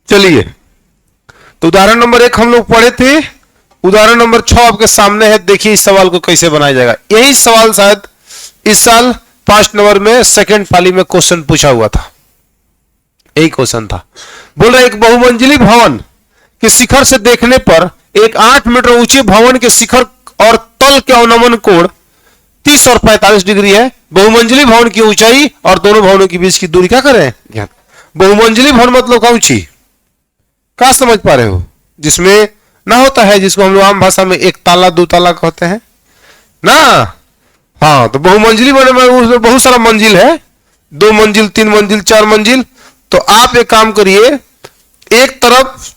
चलिए, तो उदाहरण नंबर 1 हम लोग पढ़े थे। उदाहरण नंबर 6 आपके सामने है। देखिए इस सवाल को कैसे बनाया जाएगा। यही सवाल शायद इस साल 5 नंबर में सेकंड पाली में क्वेश्चन पूछा हुआ था। यही क्वेश्चन था। बोल रहे एक बहुमंजिली भवन के शिखर से देखने पर एक 8 मीटर ऊंचे भवन के शिखर और तल के अवनमन कोण 30 और 45 डिग्री है। बहुमंजिली भवन की ऊंचाई और दोनों भवनों के बीच की दूरी क्या करें ज्ञात। बहुमंजिली भवन मतलब का ऊंची, क्या समझ पा रहे हो? जिसमें ना होता है, जिसको हम लोग आम भाषा में एक ताला दो ताला कहते हैं ना। हाँ, तो बहुमंजिली भवन में उसमें बहुत सारा मंजिल है, 2 मंजिल 3 मंजिल 4 मंजिल। तो आप एक काम करिए, एक तरफ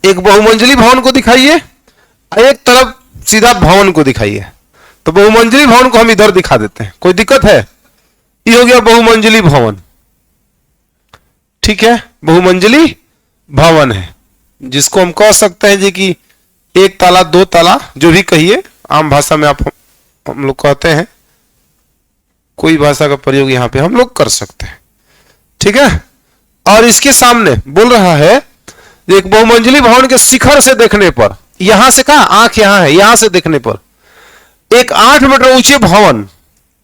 एक बहुमंजिली भवन को दिखाइए, एक तरफ सीधा भवन को दिखाइए। तो बहुमंजिली भवन को हम इधर दिखा देते हैं, कोई दिक्कत है? ये हो गया बहुमंजिली भवन, ठीक है। बहुमंजिली भवन है जिसको हम कह सकते हैं जी कि एक ताला 2 ताला, जो भी कहिए, आम भाषा में आप हम लोग कहते हैं। कोई भाषा का प्रयोग यहां पे हम लोग कर सकते हैं, ठीक है। और इसके सामने बोल रहा है एक बहुमंजिली भवन के शिखर से देखने पर, यहां से कहा आंख यहां है, यहां से देखने पर एक 8 मीटर ऊंचे भवन,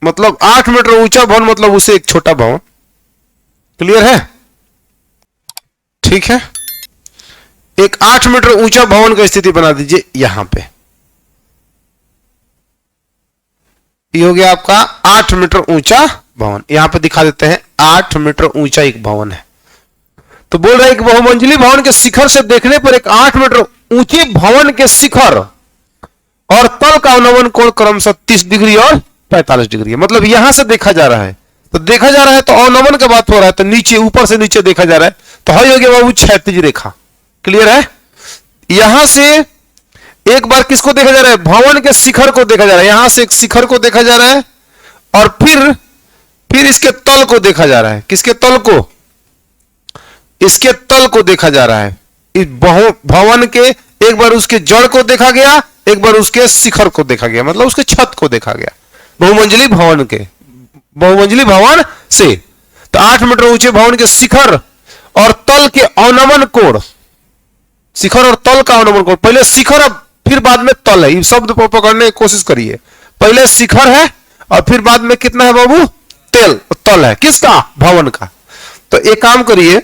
मतलब 8 मीटर ऊंचा भवन मतलब उसे एक छोटा भवन। क्लियर है? ठीक है। एक 8 मीटर ऊंचा भवन की स्थिति बना दीजिए यहां पे। ये हो गया आपका 8 मीटर ऊंचा भवन। यहां पे दिखा देते हैं 8 मीटर ऊंचा एक भवन है। तो बोल रहे हैं कि बहुमंजिली भवन के शिखर से देखने पर एक 8 मीटर ऊंचे भवन के शिखर और तल का अवनमन कोण क्रमशः 30 डिग्री और 45 डिग्री है। मतलब यहां से देखा जा रहा है, तो देखा जा रहा है तो अवनमन का बात हो रहा है, तो नीचे ऊपर से नीचे देखा जा रहा है, तो हो गया बाबू क्षैतिज रेखा। क्लियर है? यहां से एक बार किसको देखा जा रहा है? भवन के शिखर को देखा जा रहा है। यहां से एक शिखर को देखा जा रहा है और फिर इसके तल को देखा जा रहा है। किसके तल को? इसके तल को देखा जा रहा है। इस भवन के एक बार उसके जड़ को देखा गया, एक बार उसके शिखर को देखा गया, मतलब उसके छत को देखा गया बहुमंजिली भवन के, बहुमंजिली भवन से। तो 8 मीटर ऊंचे भवन के शिखर और तल के अवनमन कोण, शिखर और तल का अवनमन कोण, पहले शिखर अब फिर बाद में तल है। ये शब्द को पकड़ने की कोशिश करिए। पहले शिखर है और फिर बाद में कितना है बाबू? तल है। किसका? भवन का। तो एक काम करिए,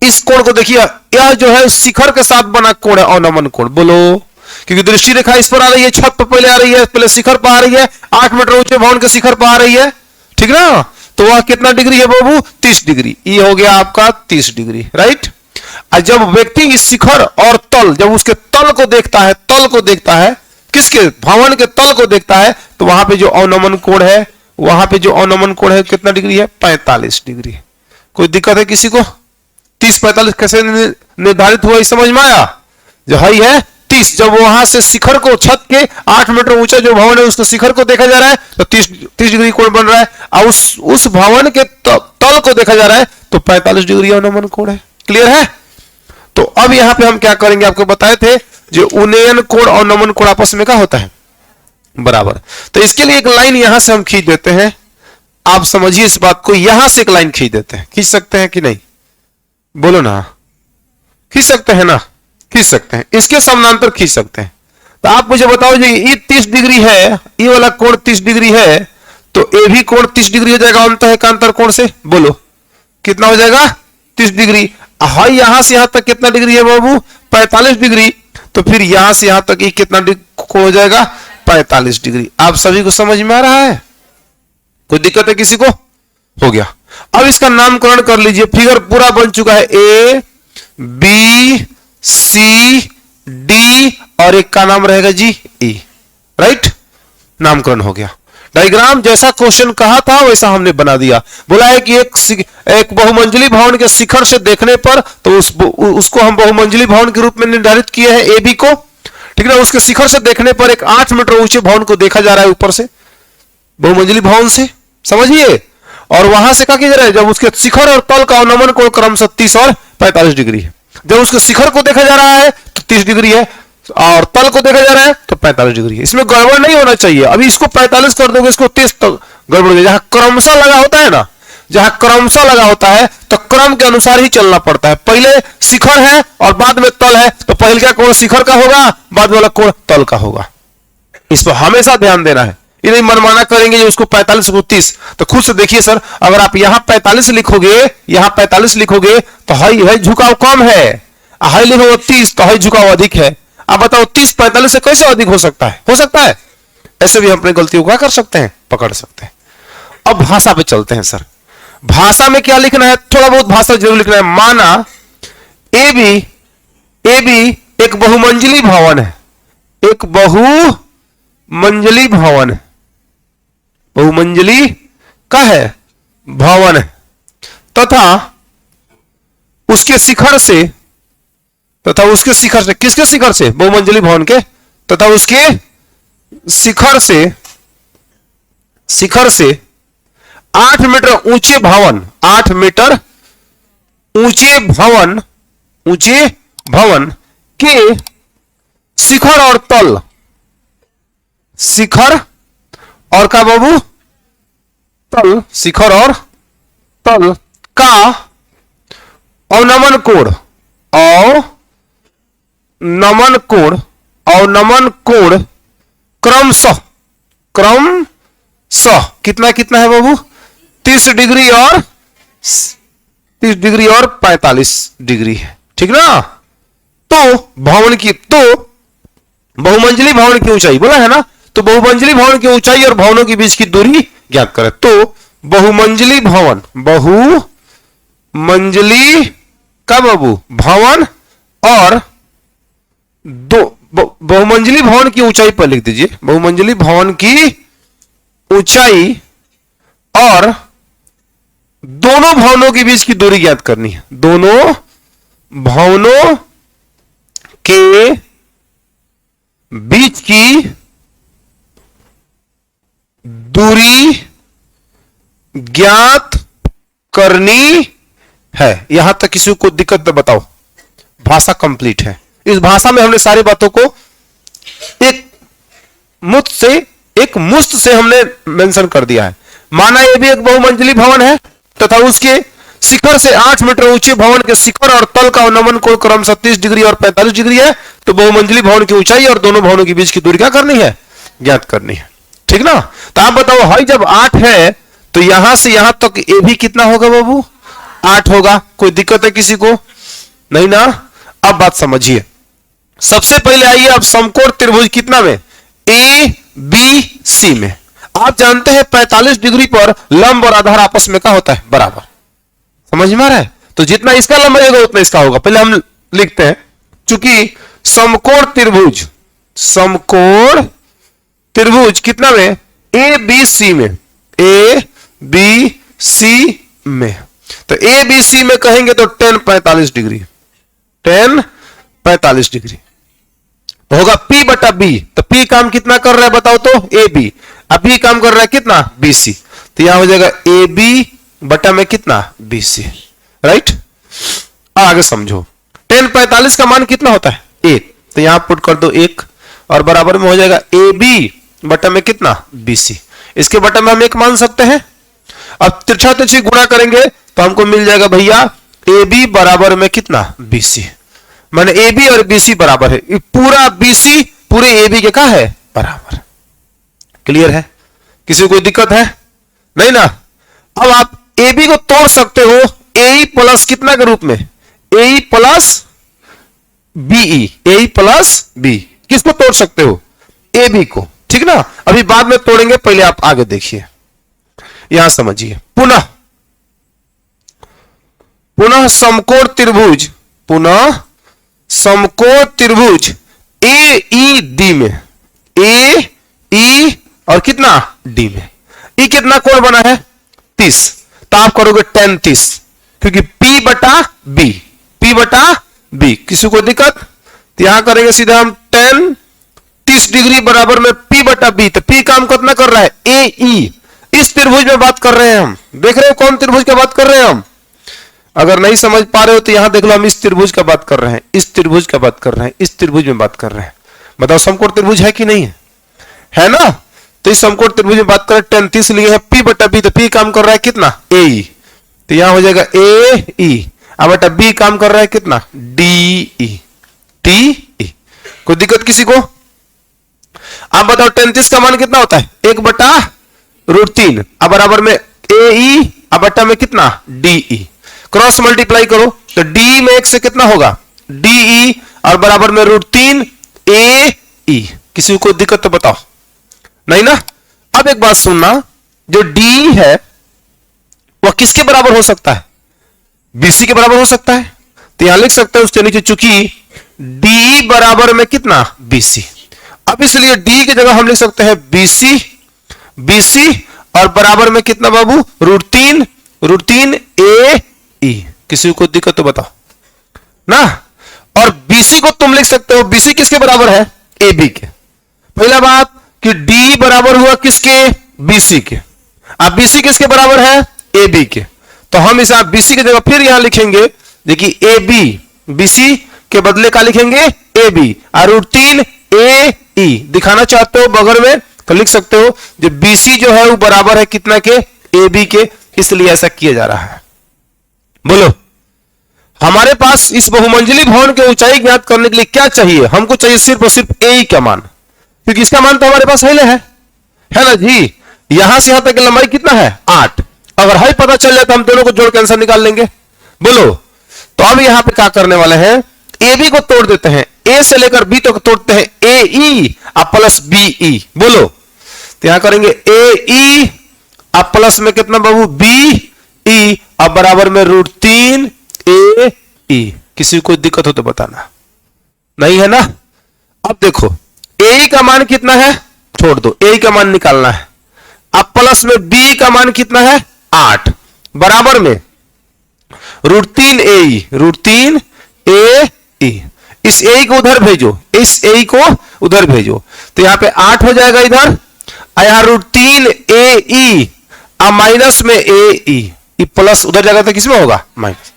इस कोण को देखिए, यह जो है शिखर के साथ बना कोण है अवनमन कोण। बोलो, क्योंकि दृष्टि रेखा इस पर आ रही है, छत पर पहले आ रही है, पहले शिखर पर आ रही है, 8 मीटर ऊंचे भवन के शिखर पर आ रही है, ठीक ना। तो वह कितना डिग्री है बाबू? 30 डिग्री। ये हो गया आपका 30 डिग्री, राइट। और जब व्यक्ति इस शिखर और तल, जब उसके तल को देखता है, तल को देखता है, किसके? भवन के तल को देखता है, तो वहां पे जो अवनमन कोण है, वहां पे जो अवनमन कोण है कितना डिग्री है? 45 डिग्री। कोई दिक्कत है किसी को? 30-45 कैसे निर्धारित हुआ, समझ में आया? जो है 30, जब वहां से शिखर को, छत के 8 मीटर ऊंचा जो भवन है उसके शिखर को देखा जा रहा है, तो 30 डिग्री कोण बन रहा है। और उस भवन के तल को देखा जा रहा है, तो 45 डिग्री अवनमन कोण है। क्लियर है? तो अब यहां पे हम क्या करेंगे, आपको बताए थे, जो उन्नयन कोण और अवनमन कोण आपस में क्या होता है? बराबर। तो इसके लिए एक लाइन यहां से हम खींच देते हैं। आप समझिए इस बात को, यहां से एक लाइन खींच देते हैं। खींच सकते हैं कि नहीं? बोलो ना। खींच सकते हैं ना? खींच सकते हैं। इसके समानांतर खींच सकते हैं। तो आप मुझे बताओ जी, ये 30 डिग्री है, ये वाला कोण 30 डिग्री है, तो ये भी कोण 30 डिग्री हो जाएगा अंतःकांतर कोण से। बोलो कितना हो जाएगा? 30 डिग्री। हां, यहां से यहां तक कितना डिग्री है बाबू? 45 डिग्री। तो फिर यहां से यहां तक ये कितना कोण हो जाएगा? 45 डिग्री। आप सभी को समझ में आ रहा है? कोई दिक्कत है किसी को? हो गया। अब इसका नामकरण कर लीजिए। फिगर पूरा बन चुका है, A B C D और एक का नाम रहेगा जी E, राइट। नामकरण हो गया। डायग्राम जैसा क्वेश्चन कहा था वैसा हमने बना दिया। बोला है कि एक बहुमंजिली भवन के शिखर से देखने पर, तो उसको हम बहुमंजिली भवन के रूप में निर्धारित किए हैं, ए बी को, ठीक है। उसके शिखर से देखने पर एक 8 मीटर ऊंचे भवन को देखा जा रहा है ऊपर से, बहुमंजिली भवन से, समझिए। और वहां से क्या किया जा रहा है? जब उसके शिखर और तल का अवनमन कोण क्रमशः 30 और 45 डिग्री है। जब उसके शिखर को देखा जा रहा है तो 30 डिग्री है, और तल को देखा जा रहा है तो 45 डिग्री है। इसमें गड़बड़ नहीं होना चाहिए। अभी इसको 45 कर दोगे, इसको 30 तक गड़बड़ हो जाएगा। जहां क्रमशः लगा होता है ना, जहां क्रमशः लगा होता है, तो क्रम के अनुसार ही चलना पड़ता है। पहले शिखर है और बाद में तल है, तो पहले का कोण शिखर का होगा, बाद वाला कोण तल का होगा। इस पर हमेशा ध्यान देना है। ये नहीं मनमाना करेंगे जो उसको 45 को 30, तो खुद से देखिए सर, अगर आप यहां 45 लिखोगे, यहां 45 लिखोगे तो है झुकाव कम है, हाई लिखोगे 30 तो है झुकाव अधिक है। अब बताओ 30 45 से कैसे अधिक हो सकता है? हो सकता है? ऐसे भी हम अपनी गलतियों को कर सकते हैं, पकड़ सकते हैं। अब भाषा पे चलते हैं सर। भाषा में क्या लिखना है? थोड़ा बहुत भाषा जरूर लिखना है। माना ए बी एक बहुमंजिली भवन है, एक बहुमंजिली भवन है, बहुमंजिली का है भवन है, तथा उसके शिखर से, किसके शिखर से? बहुमंजिली भवन के, तथा उसके शिखर से 8 मीटर ऊंचे भवन, 8 मीटर ऊंचे भवन के शिखर और तल, शिखर और का बाबू तल, शिखर और तल का अवनमन कोण क्रमशः कितना कितना है बाबू? 30 डिग्री और 45 डिग्री है, ठीक ना। तो बहुमंजिली भवन की ऊंचाई बोला है ना, तो बहुमंजिली भवन की ऊंचाई और भवनों के बीच की दूरी ज्ञात करें। तो बहुमंजिली का बाबू भवन और बहुमंजिली भवन की ऊंचाई पर लिख दीजिए, बहुमंजिली भवन की ऊंचाई और दोनों भवनों के बीच की दूरी ज्ञात करनी है। दोनों भवनों के बीच की दूरी ज्ञात करनी है। यहां तक किसी को दिक्कत तो बताओ, भाषा कंप्लीट है। इस भाषा में हमने सारी बातों को एक मुश्त से हमने मेंशन कर दिया है। माना यह भी एक बहुमंजिली भवन है तथा उसके शिखर से 8 मीटर ऊंचे भवन के शिखर और तल का अवनमन कोण क्रमशः 30 डिग्री और 45 डिग्री है। तो बहुमंजिली भवन की ऊंचाई और दोनों भवनों के बीच की दूरी क्या करनी है? ज्ञात करनी है, ठीक ना। तो आप बताओ, हाई जब 8 है तो यहां से यहां तक ए भी कितना होगा बाबू? 8 होगा। कोई दिक्कत है किसी को? नहीं ना। अब बात समझिए। सबसे पहले आइए आप समकोण त्रिभुज कितना में? ए बी सी में। आप जानते हैं 45 डिग्री पर लंब और आधार आपस में क्या होता है? बराबर। समझ में आ रहा है? तो जितना इसका लंब रहेगा उतना इसका होगा। पहले हम लिखते हैं, चूंकि समकोण त्रिभुज कितना में? ए बी सी में, ए बी सी में। तो ए बी सी में कहेंगे तो 10 45 डिग्री, 10 45 डिग्री तो होगा P बटा B। तो P काम कितना कर रहा है बताओ तो? A B. अब B काम कर रहा है कितना? B c. तो यहां हो जाएगा ए बी बटा में कितना? B c, right. आगे समझो, 10 45 का मान कितना होता है? 1। तो यहां पुट कर दो 1 और बराबर में हो जाएगा ए बी बटा में कितना? B c. इसके बटा में हम 1 मान सकते हैं। अब तिरछा तिरछी गुणा करेंगे तो हमको मिल जाएगा भैया ए बी बराबर में कितना? B c. माने ए बी और बी सी बराबर है। पूरा बी सी पूरे ए बी के का है? बराबर। क्लियर है? किसी को कोई दिक्कत है? नहीं ना। अब आप ए बी को तोड़ सकते हो ए प्लस कितना के रूप में? A plus B, A plus B. किसको तोड़ सकते हो? ए बी को, ठीक ना। अभी बाद में तोड़ेंगे, पहले आप आगे देखिए, यहां समझिए। पुनः समकोण त्रिभुज ए ई डी में, ए ई और कितना? डी में। ई कितना कोण बना है? 30। तो आप करोगे 10 30, क्योंकि P बटा B। किसी को दिक्कत? तो यहां करेंगे सीधा हम 10 30 डिग्री बराबर में P बटा B। तो P काम कितना कर रहा है? ए ई। इस त्रिभुज में बात कर रहे हैं हम। देख रहे हो कौन त्रिभुज की बात कर रहे हैं हम? अगर नहीं समझ पा रहे हो तो यहां देख लो, हम इस त्रिभुज का बात कर रहे हैं, इस त्रिभुज का बात कर रहे हैं, इस त्रिभुज में बात कर रहे हैं। बताओ समकोण त्रिभुज है कि नहीं है? है ना। तो इस समकोण त्रिभुज में बात करें 10 30 लिए है P बटा B। तो P काम कर रहा है कितना? ए। तो यहां हो जाएगा ए ई, अब बेटा बी काम कर रहा है कितना, डी ई, टी ई। कोई दिक्कत किसी को? आप बताओ 33 का मान कितना होता है, 1/√3, अब बराबर में ए ई, अब बट्टा में कितना, डी ई। क्रॉस मल्टीप्लाई करो तो डी में 1 से कितना होगा, डी ई, और बराबर में √3 ए ई। किसी को दिक्कत तो बताओ, नहीं ना? अब एक बात सुनना, जो डी है वह किसके बराबर हो सकता है, बीसी के बराबर हो सकता है। तो यहां लिख सकते हैं उसके नीचे, चूंकि डी बराबर में कितना, बीसी। अब इसलिए डी की जगह हम लिख सकते हैं बीसी, बीसी और बराबर में कितना बाबू, √3 ए ई। किसी को दिक्कत तो बताओ ना? और बीसी को तुम लिख सकते हो, बीसी किसके बराबर है, ए बी के। पहला बात कि डी बराबर हुआ किसके, बीसी के। अब बीसी किसके बराबर है, ए बी के। तो हम इस बीसी की जगह फिर यहां लिखेंगे, देखिए ए बी, बीसी के बदले का लिखेंगे ए बी, और √3 ए ई दिखाना चाहते हो बगल में तो लिख सकते हो, जो बीसी जो है वो बराबर है कितना के, ए बी के, इसलिए ऐसा किया जा रहा है। बोलो, हमारे पास इस बहुमंजिली भवन की ऊंचाई ज्ञात करने के लिए क्या चाहिए, हमको चाहिए सिर्फ और सिर्फ ए का मान, क्योंकि इसका मान तो हमारे पास है ना जी। यहां से यहां तक की लंबाई कितना है, 8। अगर हाई पता चल जाए तो हम दोनों को जोड़ के आंसर निकाल लेंगे। बोलो, तो अब यहां पे क्या करने वाले हैं, ए बी को तोड़ देते हैं, ए से लेकर बी तक तोड़ते हैं, ए ई अब प्लस बी ई। बोलो, तो यहां करेंगे ए ई अब प्लस में कितना बाबू, बी ई, अब बराबर में √3 ए ई। किसी को दिक्कत हो तो बताना, नहीं है ना? अब देखो ए का मान कितना है, छोड़ दो, ए का मान निकालना है। अब प्लस में बी का मान कितना है, 8, बराबर में √3 ए ई। इस ए को उधर भेजो, इस ए को उधर भेजो, तो यहां पे 8 हो जाएगा इधर, यहां √3 ए ई, अब माइनस में ए ई, प्लस उधर जाएगा तो किसमें होगा, माइनस।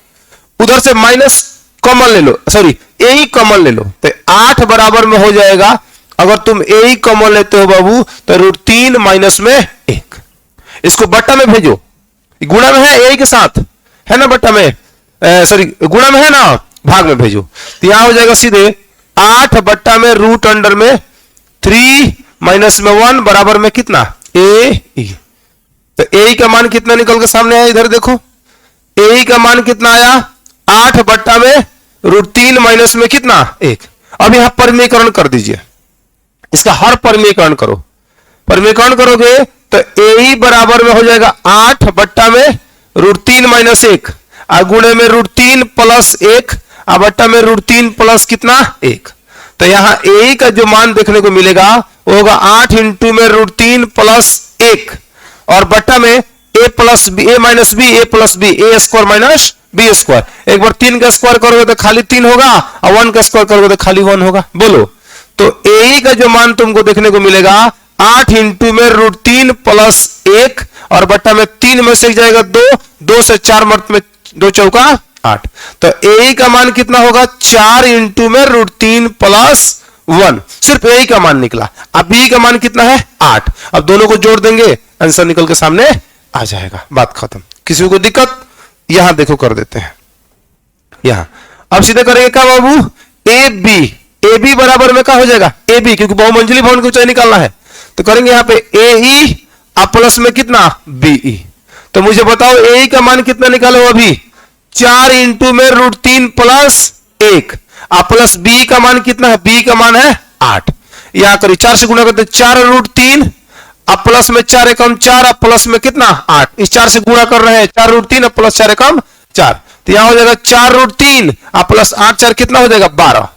उधर से माइनस कॉमन ले लो, सॉरी ए ई कॉमन ले लो, तो 8 बराबर में हो जाएगा, अगर तुम ए ई कॉमन लेते हो बाबू तो √3 माइनस में 1। इसको बट्टा में भेजो, गुणा में है ए के साथ, है ना, बट्टा में, सॉरी गुणा में है ना, भाग में भेजो। तो यहां हो जाएगा सीधे 8 बट्टा में √3 माइनस में 1 बराबर में कितना, ए ई। तो ए का मान कितना निकल के सामने आया, इधर देखो, ए का मान कितना आया, 8 बट्टा में √3 माइनस में कितना, 1। अब यहां परिमीकरण कर दीजिए, इसका हर परिमीकरण करो, परिमीकरण करोगे तो ए बराबर में हो जाएगा 8 बट्टा में √3 माइनस 1, गुणे में √3 प्लस 1, बट्टा में √3 प्लस कितना, 1। तो यहां ए का जो मान देखने को मिलेगा वो होगा 8 इंटू में √3 प्लस 1, और बट्टा में A plus B, A minus B, A plus B, A square minus B square. एक बार 3 का स्क्वायर करोगे तो खाली 3 होगा, और 1 का स्क्वायर करोगे तो खाली 1 होगा। बोलो, तो ए का जो मान तुमको देखने को मिलेगा 8 इंटू में √3 प्लस 1, और बट्टा में 3 में से जाएगा 2 से 4 मर्त में 2 चौका 8। तो ए का मान कितना होगा, 4 इंटू में √3 प्लस 1, सिर्फ ए का मान निकला। अब बी का मान कितना है, 8। अब दोनों को जोड़ देंगे, आंसर निकल के सामने आ जाएगा, बात खत्म। किसी को दिक्कत? यहां देखो कर देते हैं, यहां अब सीधे करेंगे क्या बाबू, ए बी बराबर में क्या हो जाएगा, ए बी, क्योंकि बहुमंजिली भवन की ऊंचाई निकालना है। तो करेंगे यहां पे ए ई प्लस में कितना, बी ई। तो मुझे बताओ ए का मान कितना निकालो अभी, 4 इंटू में √3 प्लस 1, प्लस बी का मान कितना है, बी का मान है 8। यहां करिए 4 से गुणा करते 4 √3, अब प्लस में 4 एकम 4, अब प्लस में कितना 8, इस 4 से गुणा कर रहे हैं, 4 √3 अब प्लस 4 एकम 4, तो यहां हो जाएगा 4 √3 प्लस 8 4 कितना हो जाएगा 12।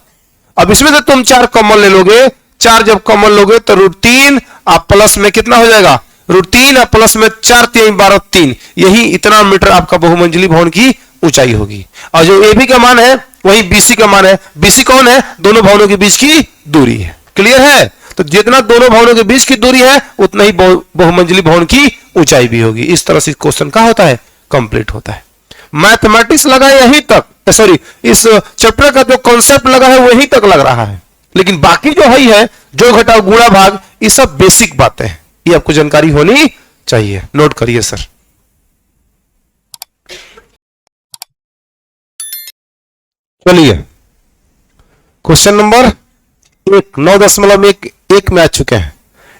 अब इसमें से तुम 4 कॉमन ले लोगे, 4 जब कॉमन लोगे तो √3 प्लस में कितना हो जाएगा, √3 प्लस में 4 3 12 3, यही इतना मीटर आपका बहुमंजिली भवन की ऊंचाई होगी। और जो ए बी का मान है वही बीसी का मान है। बीसी कौन है, दोनों भवनों के बीच की दूरी है। क्लियर है? तो जितना दोनों भवनों के बीच की दूरी है उतना ही बहुमंजिली भवन की ऊंचाई भी होगी। इस तरह से क्वेश्चन का होता है, कंप्लीट होता है। मैथमेटिक्स लगा यहीं तक, सॉरी इस चैप्टर का जो कॉन्सेप्ट लगा है वहीं तक लग रहा है, लेकिन बाकी जो है जो घटाओ गुणा भाग, ये सब बेसिक बातें हैं, ये आपको जानकारी होनी चाहिए। नोट करिए सर। चलिए क्वेश्चन नंबर 9.1 में आ चुके हैं।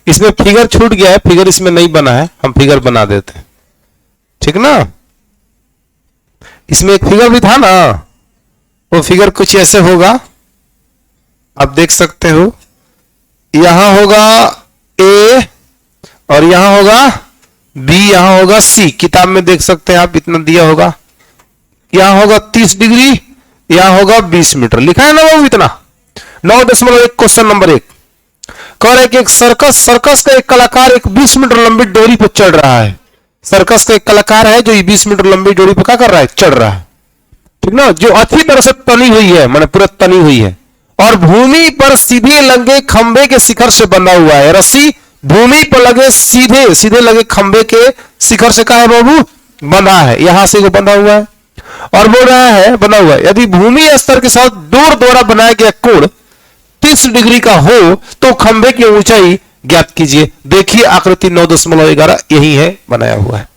इसमें फिगर छूट गया है, फिगर इसमें नहीं बना है, हम फिगर बना देते हैं, ठीक ना। इसमें एक फिगर भी था ना, वो फिगर कुछ ऐसे होगा, आप देख सकते हो। यहां होगा ए और यहां होगा बी, यहां होगा सी। किताब में देख सकते हैं आप, इतना दिया होगा। यहां होगा 30 डिग्री, यहां होगा 20 मीटर, लिखा है ना वो इतना। 9.1 क्वेश्चन नंबर 1 कह रहे कि एक सर्कस का एक कलाकार एक 20 मीटर लंबी डोरी पर चढ़ रहा है। सर्कस का एक कलाकार है जो 20 मीटर लंबी डोरी पर क्या कर रहा है, चढ़ रहा है, ठीक ना, जो अच्छी तरह से तनी हुई है, माने पूरा तनी हुई है, और भूमि पर सीधे लगे खंभे के शिखर से बंधा हुआ है। रस्सी भूमि पर लगे सीधे लगे खंभे के शिखर से कहा है बाबू, बंधा है, यहां से वो बंधा हुआ है। और बोल रहा है बना हुआ है, यदि भूमि स्तर के साथ डोर द्वारा बनाया गया कोण 30 डिग्री का हो तो खंभे की ऊंचाई ज्ञात कीजिए। देखिए आकृति 9.11 यही है, बनाया हुआ है,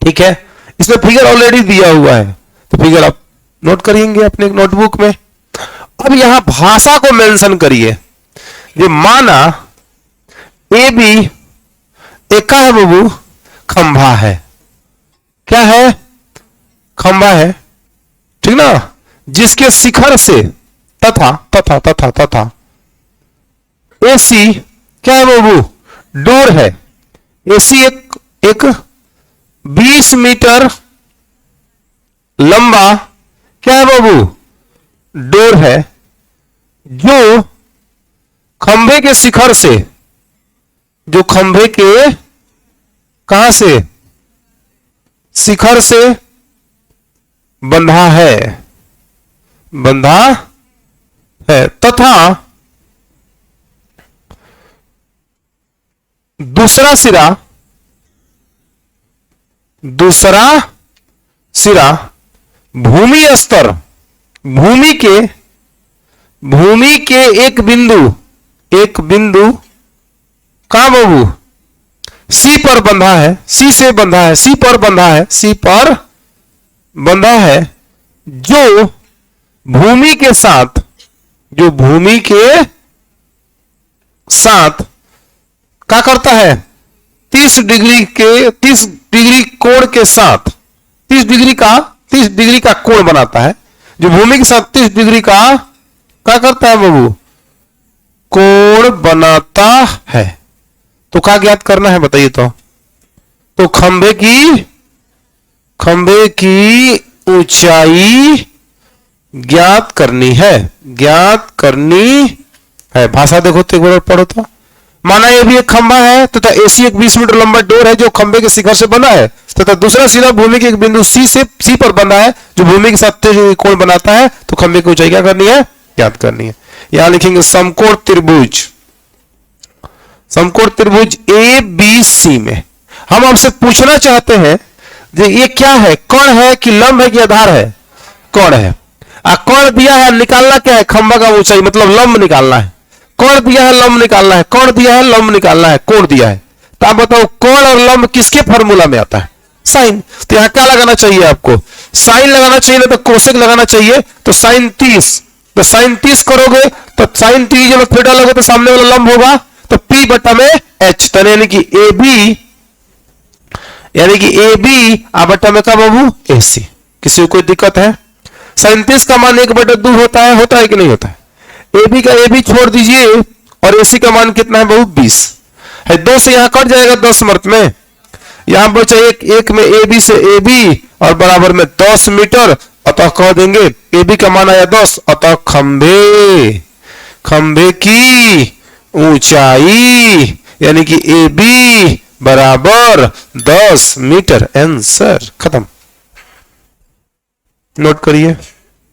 ठीक है। इसमें फिगर ऑलरेडी दिया हुआ है, तो फिगर आप नोट करेंगे अपने नोटबुक में। अब यहां भाषा को मेंशन करिए। ये माना ए बी एक का है बाबू, खंभा है, क्या है, खंभा है, ठीक ना, जिसके शिखर से तथा तथा तथा तथा एसी क्या है बाबू, डोर है। एसी एक 20 मीटर लंबा क्या है बाबू, डोर है, जो खंभे के शिखर से, जो खंभे के कहां से, शिखर से बंधा है, बंधा है, तथा दूसरा सिरा भूमि स्तर, भूमि के एक बिंदु कहां बाबू, सी पर बंधा है, सी से बंधा है, सी पर बंधा है, सी पर बंधा है, जो भूमि के साथ, जो भूमि के साथ क्या करता है, 30 डिग्री कोण के साथ 30 डिग्री का कोण बनाता है, जो भूमि के साथ 30 डिग्री का क्या करता है बाबू, कोण बनाता है। तो क्या ज्ञात करना है बताइए। तो खंभे की ऊंचाई ज्ञात करनी है, भाषा देखो तो एक बार पढ़ो तो। माना ये भी एक खंभा है तथा एसी एक 20 मीटर लंबा डोर है जो खंभे के शिखर से बंधा है, तथा दूसरा सिरा भूमि के एक बिंदु सी पर बंधा है जो भूमि के साथ कोण बनाता है। तो खंभे की ऊंचाई क्या करनी है, ज्ञात करनी है। यहां लिखेंगे समकोण त्रिभुज ए बी सी में हम आपसे पूछना चाहते हैं कि ये क्या है, कोण है कि लंब है कि आधार है, कोण है। कोण दिया है, निकालना क्या है, खंभा का ऊंचाई मतलब लंब निकालना है। कोण दिया है, लंब निकालना है, कोण दिया है, लंब निकालना है, कोण दिया है। तो आप बताओ कोण और लंब किसके फॉर्मूला में आता है, साइन। तो यहां क्या लगाना चाहिए आपको, साइन लगाना चाहिए, ना तो कोसेक लगाना चाहिए। तो साइन 30 करोगे तो साइन 30 जब थीटा लोगे तो सामने वाला लंब होगा, तो P बटा में H, तो यानी कि ए बी आ बटा में का बाबू AC। किसी को कोई दिक्कत है? 37 का मान 1/2 होता है कि नहीं होता है। AB का AB छोड़ दीजिए और AC का मान कितना है बाबू 20 है। 2 से यहां कट जाएगा 10 मर्त में, यहां बचा एक में AB से AB और बराबर में 10 मीटर, अतः कह देंगे AB का मान आया 10, अतः खंभे की ऊंचाई यानी कि AB बराबर 10 मीटर। आंसर खत्म। नोट करिए।